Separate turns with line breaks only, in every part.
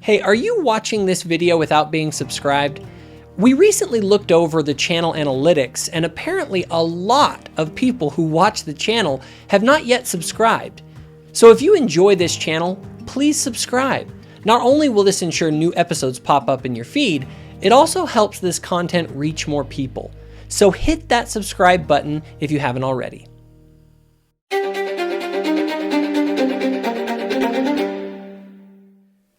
Hey, are you watching this video without being subscribed? We recently looked over the channel analytics, and apparently a lot of people who watch the channel have not yet subscribed. So if you enjoy this channel, please subscribe. Not only will this ensure new episodes pop up in your feed, it also helps this content reach more people. So hit that subscribe button if you haven't already.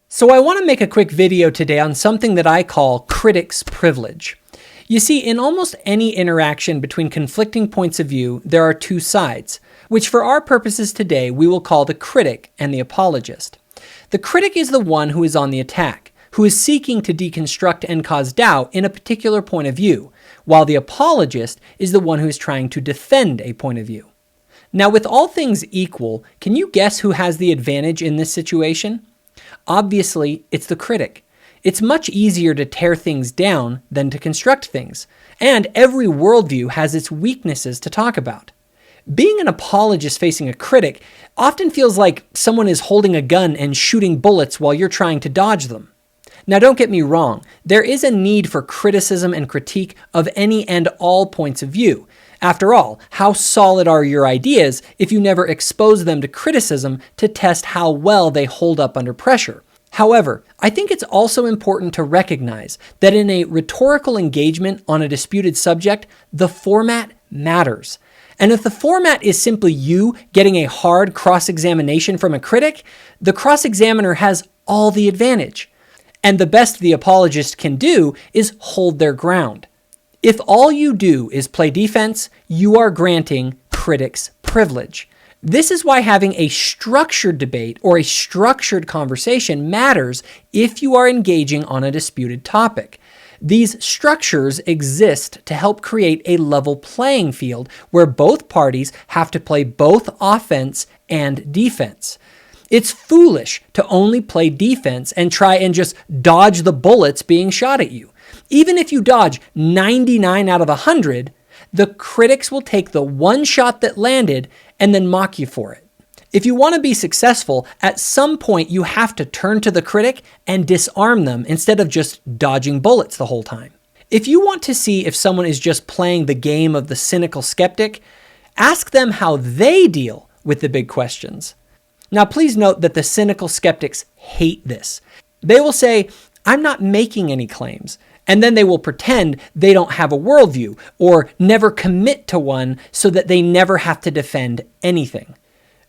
So I want to make a quick video today on something that I call critic's privilege. You see, in almost any interaction between conflicting points of view, there are two sides, which for our purposes today, we will call the critic and the apologist. The critic is the one who is on the attack, who is seeking to deconstruct and cause doubt in a particular point of view, while the apologist is the one who is trying to defend a point of view. Now, with all things equal, can you guess who has the advantage in this situation? Obviously, it's the critic. It's much easier to tear things down than to construct things, and every worldview has its weaknesses to talk about. Being an apologist facing a critic often feels like someone is holding a gun and shooting bullets while you're trying to dodge them. Now, don't get me wrong, there is a need for criticism and critique of any and all points of view. After all, how solid are your ideas if you never expose them to criticism to test how well they hold up under pressure? However, I think it's also important to recognize that in a rhetorical engagement on a disputed subject, the format matters. And if the format is simply you getting a hard cross-examination from a critic, the cross-examiner has all the advantage. And the best the apologist can do is hold their ground. If all you do is play defense, you are granting critics privilege. This is why having a structured debate or a structured conversation matters if you are engaging on a disputed topic. These structures exist to help create a level playing field where both parties have to play both offense and defense. It's foolish to only play defense and try and just dodge the bullets being shot at you. Even if you dodge 99 out of 100, the critics will take the one shot that landed and then mock you for it. If you want to be successful, at some point you have to turn to the critic and disarm them instead of just dodging bullets the whole time. If you want to see if someone is just playing the game of the cynical skeptic, ask them how they deal with the big questions. Now, please note that the cynical skeptics hate this. They will say, "I'm not making any claims." And then they will pretend they don't have a worldview or never commit to one so that they never have to defend anything.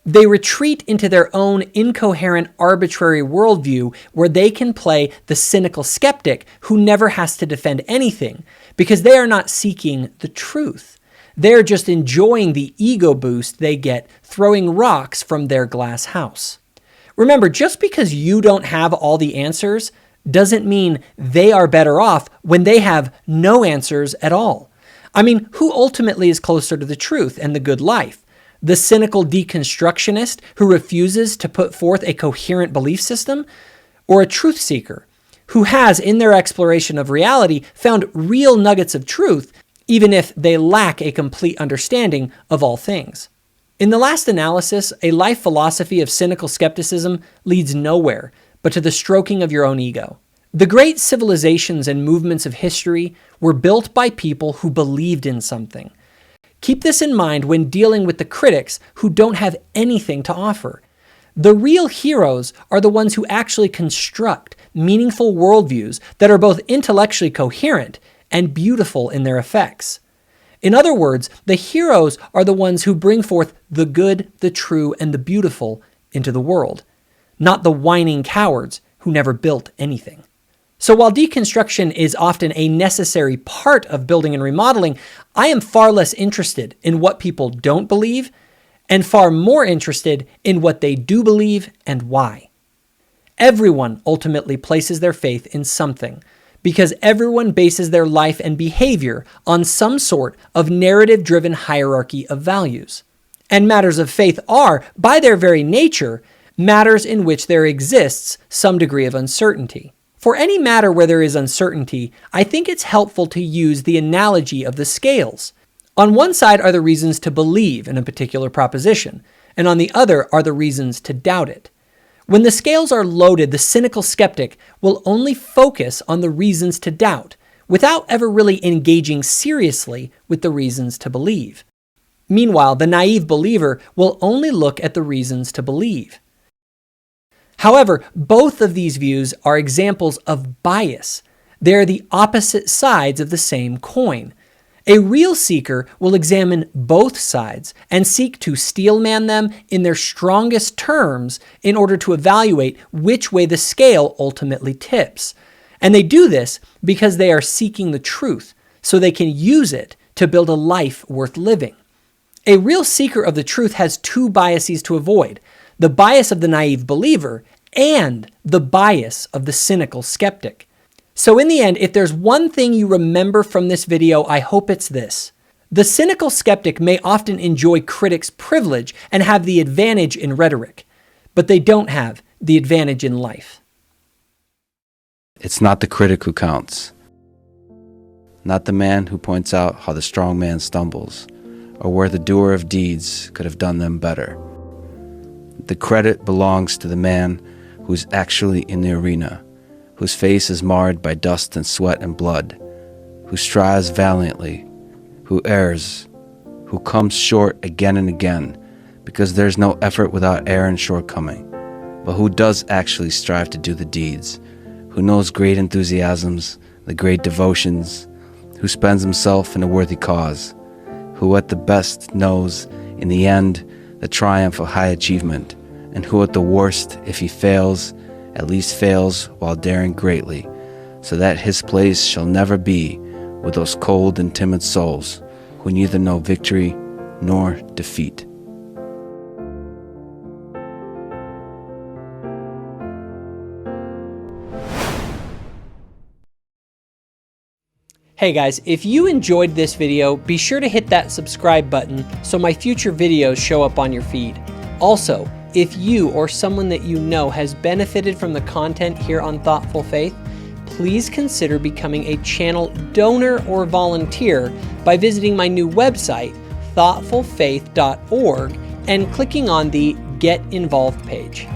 They retreat into their own incoherent, arbitrary worldview where they can play the cynical skeptic who never has to defend anything because they are not seeking the truth. They're just enjoying the ego boost they get throwing rocks from their glass house. Remember, just because you don't have all the answers doesn't mean they are better off when they have no answers at all. I mean, who ultimately is closer to the truth and the good life? The cynical deconstructionist who refuses to put forth a coherent belief system? Or a truth seeker who has, in their exploration of reality, found real nuggets of truth, even if they lack a complete understanding of all things? In the last analysis, a life philosophy of cynical skepticism leads nowhere but to the stroking of your own ego. The great civilizations and movements of history were built by people who believed in something. Keep this in mind when dealing with the critics who don't have anything to offer. The real heroes are the ones who actually construct meaningful worldviews that are both intellectually coherent and beautiful in their effects. In other words, the heroes are the ones who bring forth the good, the true, and the beautiful into the world, not the whining cowards who never built anything. So while deconstruction is often a necessary part of building and remodeling, I am far less interested in what people don't believe and far more interested in what they do believe and why. Everyone ultimately places their faith in something because everyone bases their life and behavior on some sort of narrative-driven hierarchy of values. And matters of faith are, by their very nature, matters in which there exists some degree of uncertainty. For any matter where there is uncertainty, I think it's helpful to use the analogy of the scales. On one side are the reasons to believe in a particular proposition, and on the other are the reasons to doubt it. When the scales are loaded, the cynical skeptic will only focus on the reasons to doubt, without ever really engaging seriously with the reasons to believe. Meanwhile, the naive believer will only look at the reasons to believe. However, both of these views are examples of bias. They are the opposite sides of the same coin. A real seeker will examine both sides and seek to steelman them in their strongest terms in order to evaluate which way the scale ultimately tips. And they do this because they are seeking the truth, so they can use it to build a life worth living. A real seeker of the truth has two biases to avoid: the bias of the naive believer and the bias of the cynical skeptic. So in the end, if there's one thing you remember from this video, I hope it's this. The cynical skeptic may often enjoy critics' privilege and have the advantage in rhetoric, but they don't have the advantage in life.
It's not the critic who counts, not the man who points out how the strong man stumbles, or where the doer of deeds could have done them better. The credit belongs to the man who's actually in the arena, whose face is marred by dust and sweat and blood, who strives valiantly, who errs, who comes short again and again, because there's no effort without error and shortcoming, but who does actually strive to do the deeds, who knows great enthusiasms, the great devotions, who spends himself in a worthy cause, who at the best knows, in the end, the triumph of high achievement, and who at the worst, if he fails, at least fails while daring greatly, so that his place shall never be with those cold and timid souls who neither know victory nor defeat.
Hey guys, if you enjoyed this video, be sure to hit that subscribe button so my future videos show up on your feed. Also, if you or someone that you know has benefited from the content here on Thoughtful Faith, please consider becoming a channel donor or volunteer by visiting my new website, thoughtfulfaith.org, and clicking on the Get Involved page.